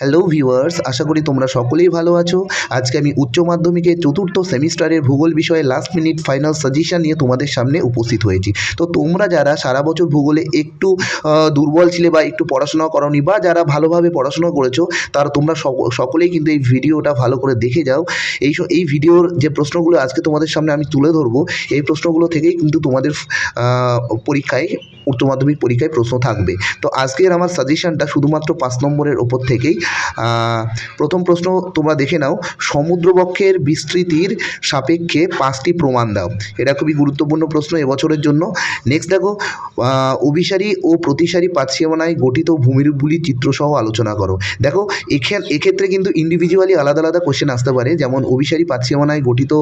Hello viewers, আশা করি তোমরা সকলেই ভালো আছো। আজকে আমি উচ্চ মাধ্যমিকের চতুর্থ সেমিস্টারের ভূগোল বিষয়ে লাস্ট মিনিট ফাইনাল সাজেশন নিয়ে তোমাদের সামনে উপস্থিত হয়েছি। তো তোমরা যারা সারা বছর ভূগোলে একটু দুর্বল ছিলে বা একটু পড়াশোনা করোনি, বা যারা ভালোভাবে পড়াশোনা করেছো, তারা তোমরা সকলেই কিন্তু এই ভিডিওটা ভালো করে দেখে যাও। এই ভিডিওর যে প্রশ্নগুলো আজকে তোমাদের সামনে আমি তুলে ধরবো, এই প্রশ্নগুলো থেকেই কিন্তু তোমাদের পরীক্ষায় উচ্চ মাধ্যমিক পরীক্ষায় প্রশ্ন থাকবে। তো আজকের আমার সাজেশনটা শুধুমাত্র 5 নম্বরের ওপর থেকেই। প্রথম প্রশ্ন তোমরা দেখে নাও, সমুদ্রবক্ষের বিস্তৃতির সাপেক্ষে 5টি প্রমাণ দাও। এটা খুবই গুরুত্বপূর্ণ প্রশ্ন এবছরের জন্য। নেক্সট দেখো, অভিসারী ও প্রতিসারী পাতসীমানায় গঠিত ভূমিরূপগুলির চিত্রসহ আলোচনা করো। দেখো, এক্ষেত্রে কিন্তু ইন্ডিভিজুয়ালি আলাদা আলাদা কোশ্চেন আসতে পারে, যেমন অভিসারী পাতসীমানায় গঠিত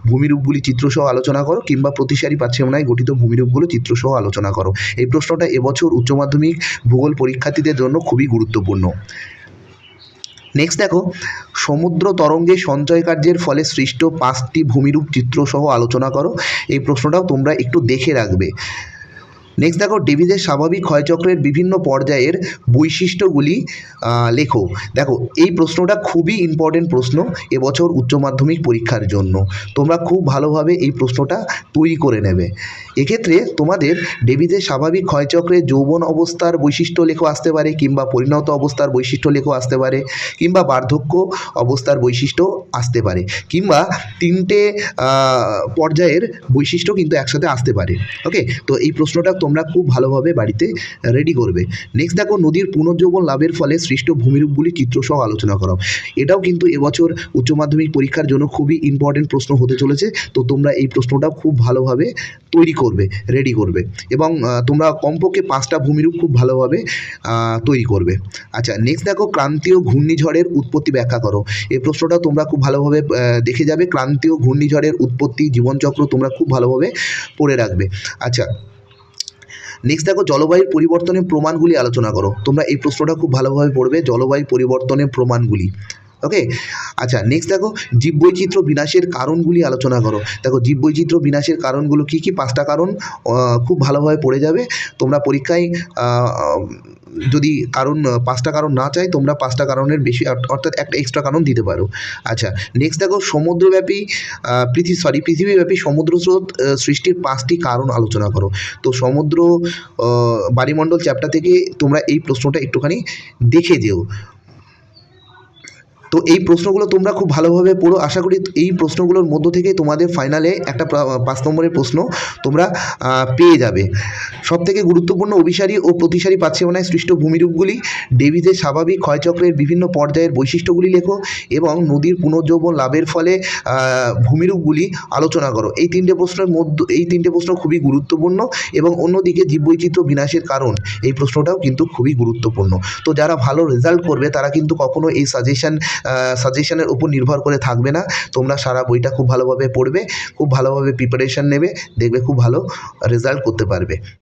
ভূমিরূপগুলি চিত্রসহ আলোচনা করো, কিংবা প্রতিসারী পাতসীমানায় গঠিত ভূমিরূপগুলো চিত্রসহ আলোচনা করো। এই প্রশ্নটা এবছর উচ্চ মাধ্যমিক ভূগোল পরীক্ষার্থীদের জন্য খুবই গুরুত্বপূর্ণ। নেক্সট দেখো, সমুদ্র তরঙ্গে সঞ্চয় কার্যের ফলে সৃষ্ট 5টি ভূমিরূপ চিত্রসহ আলোচনা করো। এই প্রশ্নটাও তোমরা একটু দেখে রাখবে। নেক্সট দেখো, ডেভিসের স্বাভাবিক ক্ষয়চক্রের বিভিন্ন পর্যায়ের বৈশিষ্ট্যগুলি লেখো। দেখো, এই প্রশ্নটা খুবই ইম্পর্টেন্ট প্রশ্ন এবছর উচ্চ মাধ্যমিক পরীক্ষার জন্য। তোমরা খুব ভালোভাবে এই প্রশ্নটা তৈরি করে নেবে। এক্ষেত্রে তোমাদের ডেভিসের স্বাভাবিক ক্ষয়চক্রে যৌবন অবস্থার বৈশিষ্ট্য লেখো আসতে পারে, কিংবা পরিণত অবস্থার বৈশিষ্ট্য লেখো আসতে পারে, কিংবা বার্ধক্য অবস্থার বৈশিষ্ট্য আসতে পারে, কিংবা 3টে পর্যায়ের বৈশিষ্ট্য কিন্তু একসাথে আসতে পারে। ওকে, তো এই প্রশ্নটা তোমরা খুব ভালোভাবে বাড়িতে রেডি করবে। নেক্সট দেখো, নদীর পুনর্যৌবন লাভের ফলে সৃষ্ট ভূমিরূপগুলি চিত্রসহ আলোচনা করো। এটাও কিন্তু এবছর উচ্চ মাধ্যমিক পরীক্ষার জন্য খুবই ইম্পর্টেন্ট প্রশ্ন হতে চলেছে। তো তোমরা এই প্রশ্নটাও খুব ভালোভাবে তৈরি করবে, রেডি করবে, এবং তোমরা কমপক্ষে 5টা ভূমিরূপ খুব ভালোভাবে তৈরি করবে। আচ্ছা, নেক্সট দেখো, ক্রান্তীয় ঘূর্ণিঝড়ের উৎপত্তি ব্যাখ্যা করো। এই প্রশ্নটা তোমরা খুব ভালোভাবে দেখে যাবে। ক্রান্তীয় ঘূর্ণিঝড়ের উৎপত্তি, জীবনচক্র তোমরা খুব ভালোভাবে পড়ে রাখবে। আচ্ছা, নেক্সট দেখো, জলবায়ুর পরিবর্তনের প্রমাণগুলি আলোচনা করো। তোমরা এই প্রশ্নটা খুব ভালোভাবে পড়বে, জলবায়ু পরিবর্তনের প্রমাণগুলি। ওকে, আচ্ছা, নেক্সট দেখো, জীববৈচিত্র্য বিনাশের কারণগুলি আলোচনা করো। দেখো, জীববৈচিত্র্য বিনাশের কারণগুলো কী কী, 5টা কারণ খুব ভালোভাবে পড়ে যাবে। তোমরা পরীক্ষায় যদি 5টা কারণ না চাই, তোমরা 5টা কারণের বেশি, অর্থাৎ একটা এক্সট্রা কারণ দিতে পারো। আচ্ছা, নেক্সট দেখো, পৃথিবীব্যাপী সমুদ্র স্রোত সৃষ্টির 5টি কারণ আলোচনা করো। তো সমুদ্র বায়ুমণ্ডল চ্যাপ্টার থেকে তোমরা এই প্রশ্নটা একটুখানি দেখে যেও। তো এই প্রশ্নগুলো তোমরা খুব ভালোভাবে পড়ো। আশা করি এই প্রশ্নগুলোর মধ্য থেকে তোমাদের ফাইনালে একটা 5 নম্বরের প্রশ্ন তোমরা পেয়ে যাবে। সবথেকে গুরুত্বপূর্ণ, অভিসারী ও প্রতিসারী পাতসীমানায় সৃষ্ট ভূমিরূপগুলি, ডেভিসের স্বাভাবিক ক্ষয়চক্রের বিভিন্ন পর্যায়ের বৈশিষ্ট্যগুলি লেখো, এবং নদীর পুনর্যৌবন লাভের ফলে ভূমিরূপগুলি আলোচনা করো। এই 3টে প্রশ্ন খুবই গুরুত্বপূর্ণ। এবং অন্যদিকে জীববৈচিত্র্য বিনাশের কারণ, এই প্রশ্নটাও কিন্তু খুবই গুরুত্বপূর্ণ। তো যারা ভালো রেজাল্ট করবে তারা কিন্তু কখনো এই সাজেশনের উপর নির্ভর করে থাকবে না। তোমরা সারা বইটা খুব ভালোভাবে পড়বে, খুব ভালোভাবে প্রিপারেশান নেবে, দেখবে খুব ভালো রেজাল্ট করতে পারবে।